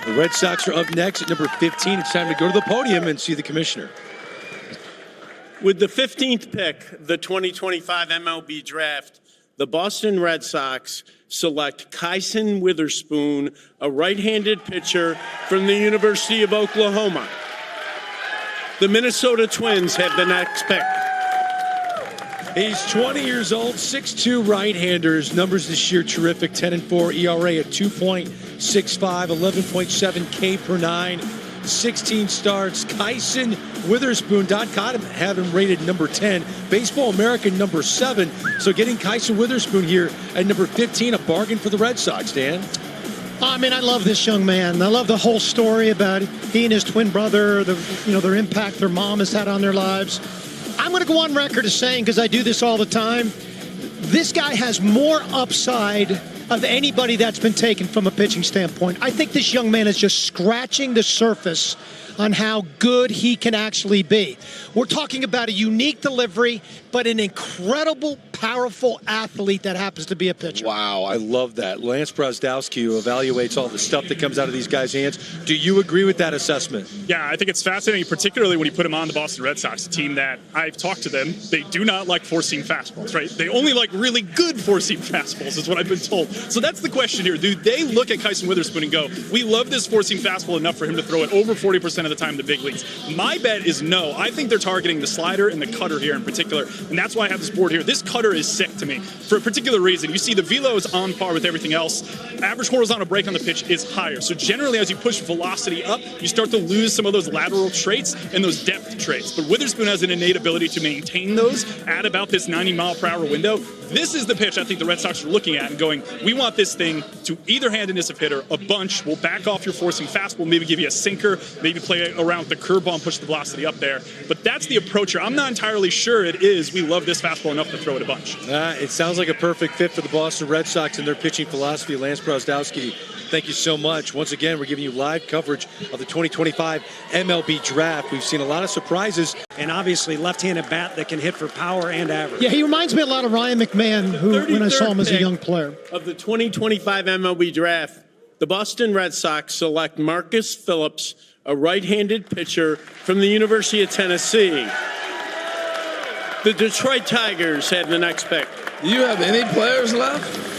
The Red Sox are up next at number 15. It's time to go to the podium and see the commissioner. With the 15th pick, the 2025 MLB draft, the Boston Red Sox select Kyson Witherspoon, a right-handed pitcher from the University of Oklahoma. The Minnesota Twins have the next pick. He's 20 years old, 6'2", right-handers. Numbers this year terrific, 10-4 ERA at 2.65, 11.7 K per nine, 16 starts. Kyson Witherspoon.com have him rated number 10. Baseball America number 7. So getting Kyson Witherspoon here at number 15, a bargain for the Red Sox, Dan. I mean, I love this young man. I love the whole story about he and his twin brother, their impact their mom has had on their lives. I'm going to go on record as saying, because I do this all the time, this guy has more upside of anybody that's been taken from a pitching standpoint. I think this young man is just scratching the surface on how good he can actually be. We're talking about a unique delivery, but an incredible, powerful athlete that happens to be a pitcher. Wow, I love that. Lance Brozdowski, who evaluates all the stuff that comes out of these guys' hands. Do you agree with that assessment? Yeah, I think it's fascinating, particularly when you put him on the Boston Red Sox, a team that I've talked to them. They do not like four-seam fastballs, right? They only like really good four-seam fastballs is what I've been told. So that's the question here. Do they look at Kyson Witherspoon and go, we love this four-seam fastball enough for him to throw it over 40% of the time in the big leagues? My bet is no. I think they're targeting the slider and the cutter here in particular, and that's why I have this board here. This cutter is sick to me for a particular reason. You see the velo is on par with everything else. Average horizontal break on the pitch is higher. So generally, as you push velocity up, you start to lose some of those lateral traits and those depth traits. But Witherspoon has an innate ability to maintain those at about this 90-mile-per-hour window. This is the pitch I think the Red Sox are looking at and going, we want this thing to either hand an ISIF hitter a bunch. We'll back off your forcing fastball, maybe give you a sinker, maybe play around with the curveball and push the velocity up there. But that's the approach here. I'm not entirely sure it is. We love this fastball enough to throw it a bunch. It sounds like a perfect fit for the Boston Red Sox and their pitching philosophy. Lance Brozdowski, thank you so much. Once again, we're giving you live coverage of the 2025 MLB draft. We've seen a lot of surprises. And obviously left-handed bat that can hit for power and average. Yeah, he reminds me a lot of Ryan McMahon, who when I saw him as a young player. Of the 2025 MLB draft, the Boston Red Sox select Marcus Phillips, a right-handed pitcher from the University of Tennessee. The Detroit Tigers have the next pick. Do you have any players left?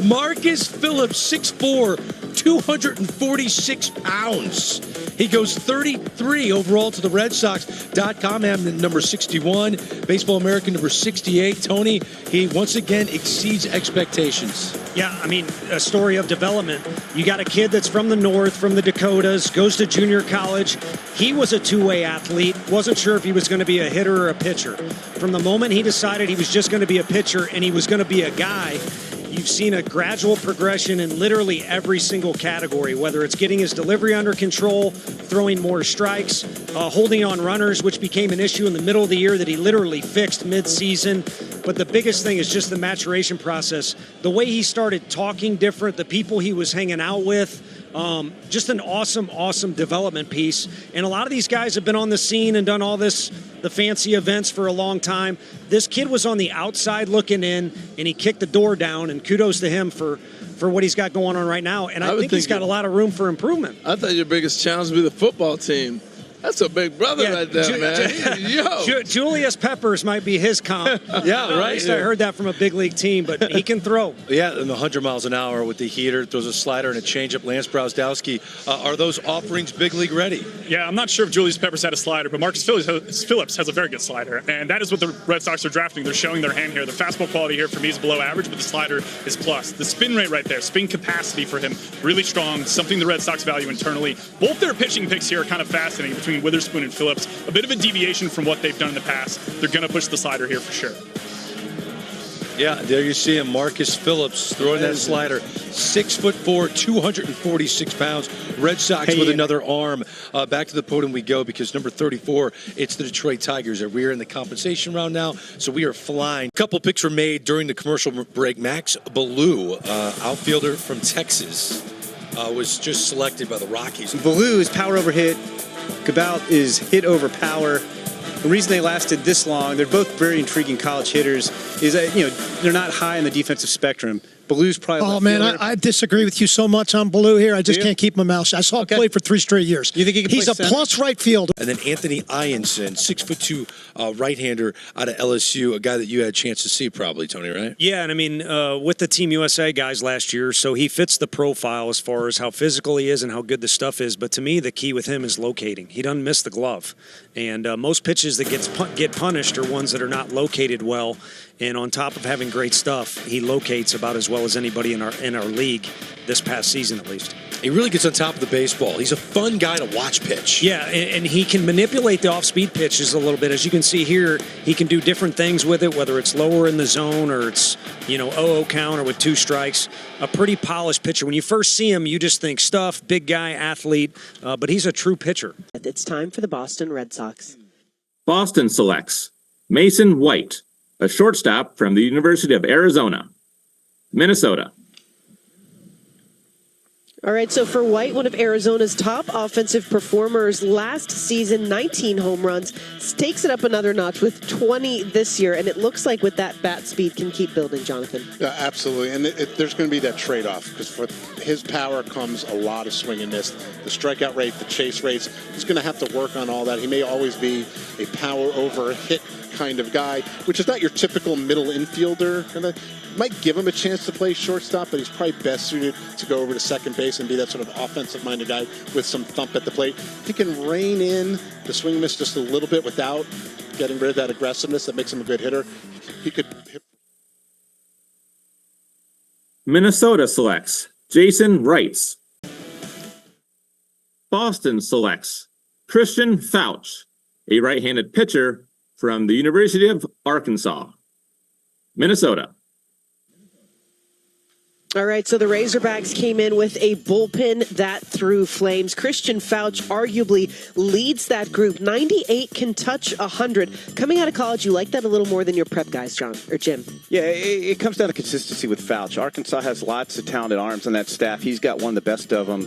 Marcus Phillips, 6'4", 246 pounds. He goes 33 overall to the Red Sox.com, and number 61. Baseball America, number 68. Tony, he once again exceeds expectations. Yeah, I mean, a story of development. You got a kid that's from the North, from the Dakotas, goes to junior college. He was a two-way athlete, wasn't sure if he was going to be a hitter or a pitcher. From the moment he decided he was just going to be a pitcher and he was going to be a guy, you've seen a gradual progression in literally every single category, whether it's getting his delivery under control, throwing more strikes, holding on runners, which became an issue in the middle of the year that he literally fixed mid-season. But the biggest thing is just the maturation process. The way he started talking different, the people he was hanging out with, just an awesome development piece. And a lot of these guys have been on the scene and done all this, the fancy events for a long time. This kid was on the outside looking in, and he kicked the door down, and kudos to him for what he's got going on right now. And I think he's got a lot of room for improvement. I thought your biggest challenge would be the football team. That's a big brother right there, man. Yo. Julius Peppers might be his comp. Yeah, right. I heard that from a big league team, but he can throw. Yeah, and 100 miles an hour with the heater, throws a slider and a changeup. Lance Brozdowski, are those offerings big league ready? Yeah, I'm not sure if Julius Peppers had a slider, but Marcus Phillips has a very good slider, and that is what the Red Sox are drafting. They're showing their hand here. The fastball quality here for me is below average, but the slider is plus. The spin rate right there, spin capacity for him, really strong, something the Red Sox value internally. Both their pitching picks here are kind of fascinating between Witherspoon and Phillips. A bit of a deviation from what they've done in the past. They're going to push the slider here for sure. Yeah, there you see him, Marcus Phillips throwing that slider. 6'4", 246 pounds. Red Sox with another arm. Back to the podium we go because number 34, it's the Detroit Tigers. We are in the compensation round now, so we are flying. A couple picks were made during the commercial break. Max Ballou, outfielder from Texas, was just selected by the Rockies. Ballou is power over hit. Cabal is hit over power. The reason they lasted this long, they're both very intriguing college hitters, is that, they're not high on the defensive spectrum. Blue's probably. Oh, man, I disagree with you so much on Blue here. I just can't keep my mouth shut. I saw him play for 3 straight years. You think he can He's play a center? plus right fielder. And then Anthony Ianson, 6'2" right-hander out of LSU, a guy that you had a chance to see probably, Tony, right? Yeah, and I mean, with the Team USA guys last year, so he fits the profile as far as how physical he is and how good the stuff is. But to me, the key with him is locating. He doesn't miss the glove. And most pitches that get punished are ones that are not located well. And on top of having great stuff, he locates about as well as anybody in our league this past season, at least. He really gets on top of the baseball. He's a fun guy to watch pitch. Yeah, and he can manipulate the off-speed pitches a little bit. As you can see here, he can do different things with it, whether it's lower in the zone or it's, 0-0 count or with 2 strikes. A pretty polished pitcher. When you first see him, you just think stuff, big guy, athlete, but he's a true pitcher. It's time for the Boston Red Sox. Boston selects Mason White, a shortstop from the University of Arizona, Minnesota. All right, so for White, one of Arizona's top offensive performers last season, 19 home runs, takes it up another notch with 20 this year, and it looks like with that bat speed can keep building, Jonathan. Yeah, absolutely, and there's going to be that trade-off because for his power comes a lot of swing and miss. The strikeout rate, the chase rates, he's going to have to work on all that. He may always be a power over hit kind of guy, which is not your typical middle infielder. And might give him a chance to play shortstop, but he's probably best suited to go over to second base and be that sort of offensive-minded guy with some thump at the plate. He can rein in the swing miss just a little bit without getting rid of that aggressiveness that makes him a good hitter. He could hit. Minnesota selects Jason Wrights. Boston selects Christian Fouch, a right-handed pitcher from the University of Arkansas, Minnesota. All right, so the Razorbacks came in with a bullpen that threw flames. Christian Fouch arguably leads that group. 98 can touch 100. Coming out of college, you like that a little more than your prep guys, John or Jim? Yeah, it comes down to consistency with Fouch. Arkansas has lots of talented arms on that staff. He's got one of the best of them.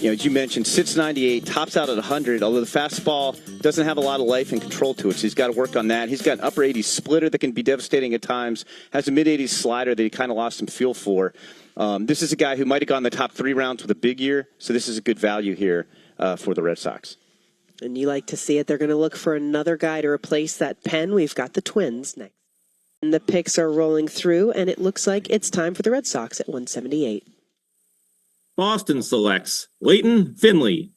As you mentioned, sits 98, tops out at 100, although the fastball doesn't have a lot of life and control to it, so he's got to work on that. He's got an upper 80s splitter that can be devastating at times, has a mid-80s slider that he kind of lost some feel for. This is a guy who might have gone the top 3 rounds with a big year, so this is a good value here for the Red Sox. And you like to see it. They're going to look for another guy to replace that pen. We've got the Twins next. And the picks are rolling through, and it looks like it's time for the Red Sox at 178. Boston selects Leighton Finley,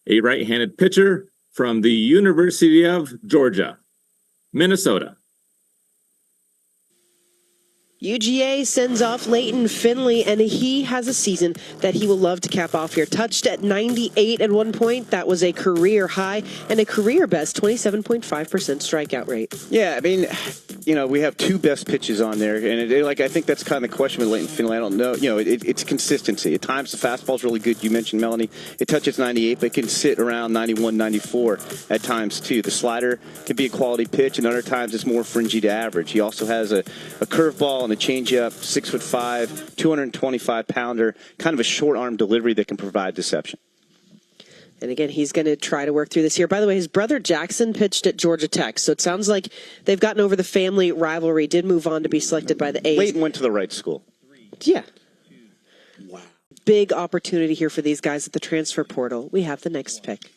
a right-handed pitcher from the University of Georgia, Minnesota. UGA sends off Leighton Finley, and he has a season that he will love to cap off here. Touched at 98 at one point. That was a career high and a career best 27.5% strikeout rate. Yeah, I mean, we have 2 best pitches on there, and I think that's kind of the question with Leighton Finley. I don't know. It's consistency. At times, the fastball's really good. You mentioned Melanie. It touches 98, but it can sit around 91, 94 at times, too. The slider can be a quality pitch, and other times it's more fringy to average. He also has a curveball and a changeup, 6'5", 225-pounder, kind of a short arm delivery that can provide deception. And again, he's going to try to work through this year. By the way, his brother Jackson pitched at Georgia Tech, so it sounds like they've gotten over the family rivalry. Did move on to be selected by the A's. Leighton went to the right school. Yeah. Wow. Big opportunity here for these guys at the transfer portal. We have the next pick.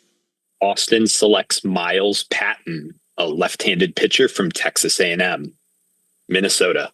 Austin selects Miles Patton, a left-handed pitcher from Texas A&M, Minnesota.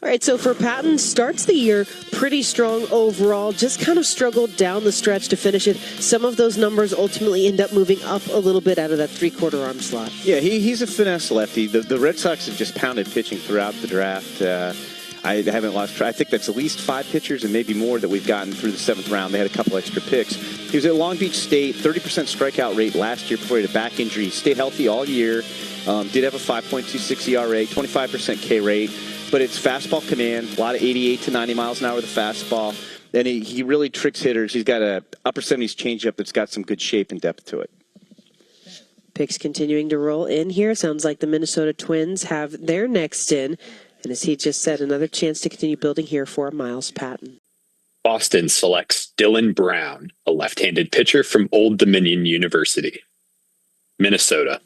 All right, so for Patton, starts the year pretty strong overall, just kind of struggled down the stretch to finish it. Some of those numbers ultimately end up moving up a little bit out of that 3/4 arm slot. Yeah, he's a finesse lefty. The Red Sox have just pounded pitching throughout the draft. I haven't lost track. I think that's at least 5 pitchers and maybe more that we've gotten through the 7th round. They had a couple extra picks. He was at Long Beach State, 30% strikeout rate last year before he had a back injury. He stayed healthy all year. Did have a 5.26 ERA, 25% K rate. But it's fastball command, a lot of 88 to 90 miles an hour with the fastball. And he really tricks hitters. He's got a upper 70s changeup that's got some good shape and depth to it. Picks continuing to roll in here. Sounds like the Minnesota Twins have their next in. And as he just said, another chance to continue building here for Miles Patton. Boston selects Dylan Brown, a left-handed pitcher from Old Dominion University, Minnesota.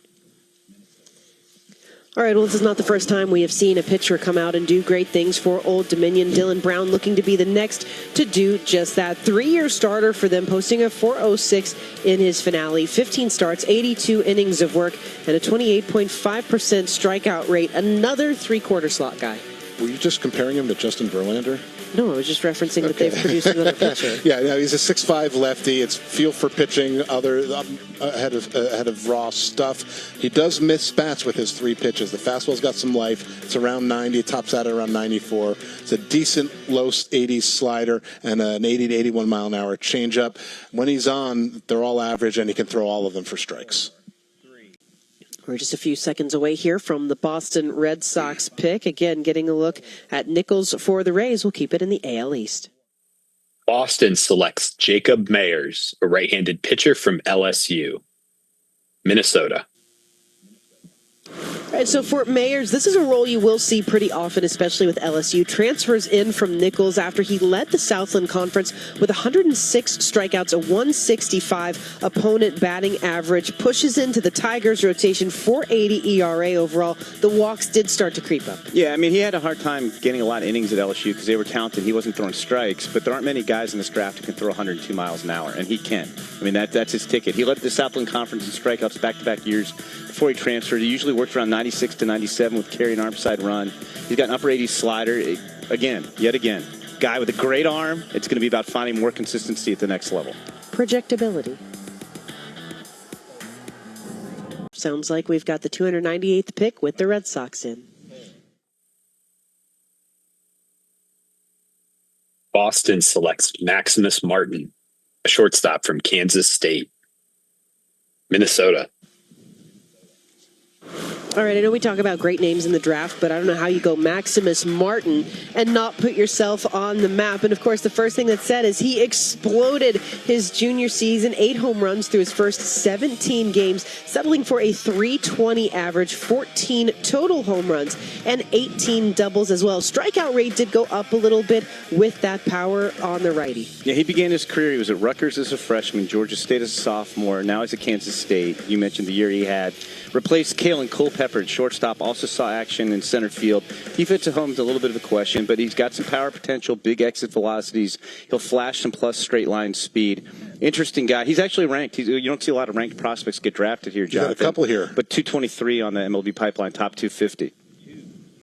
All right, well, this is not the first time we have seen a pitcher come out and do great things for Old Dominion. Dylan Brown looking to be the next to do just that. 3-year starter for them, posting a .406 in his finale. 15 starts, 82 innings of work, and a 28.5% strikeout rate. Another three-quarter slot guy. Were you just comparing him to Justin Verlander? No, I was just referencing that they've produced another pitcher. Yeah, he's a 6'5" lefty. It's feel for pitching ahead of raw stuff. He does miss bats with his 3 pitches. The fastball's got some life. It's around 90. It tops out around 94. It's a decent low 80s slider and an 80 to 81 mile an hour changeup. When he's on, they're all average, and he can throw all of them for strikes. We're just a few seconds away here from the Boston Red Sox pick. Again, getting a look at Nichols for the Rays. We'll keep it in the AL East. Boston selects Jacob Mayers, a right-handed pitcher from LSU. Minnesota. All right, so for Mayers, this is a role you will see pretty often, especially with LSU. Transfers in from Nichols after he led the Southland Conference with 106 strikeouts, a 165 opponent batting average. Pushes into the Tigers rotation, 4.80 ERA overall. The walks did start to creep up. Yeah, I mean, he had a hard time getting a lot of innings at LSU because they were talented. He wasn't throwing strikes, but there aren't many guys in this draft who can throw 102 miles an hour, and he can. I mean, that's his ticket. He led the Southland Conference in strikeouts back-to-back years before he transferred. He usually worked around 96 to 97 with carry and arm side run. He's got an upper 80s slider. Yet again, guy with a great arm. It's going to be about finding more consistency at the next level. Projectability. Sounds like we've got the 298th pick with the Red Sox in. Boston selects Maximus Martin, a shortstop from Kansas State. Minnesota. All right, I know we talk about great names in the draft, but I don't know how you go Maximus Martin and not put yourself on the map. And, of course, the first thing that's said is he exploded his junior season, 8 home runs through his first 17 games, settling for a .320 average, 14 total home runs, and 18 doubles as well. Strikeout rate did go up a little bit with that power on the righty. Yeah, he began his career. He was at Rutgers as a freshman, Georgia State as a sophomore. Now he's at Kansas State. You mentioned the year he had. Replaced Kalen Culpepper at shortstop. Also saw action in center field. Defense at home is a little bit of a question, but he's got some power potential, big exit velocities. He'll flash some plus straight line speed. Interesting guy. He's actually ranked. You don't see a lot of ranked prospects get drafted here, Jonathan. Got a couple here. But 223 on the MLB pipeline, top 250.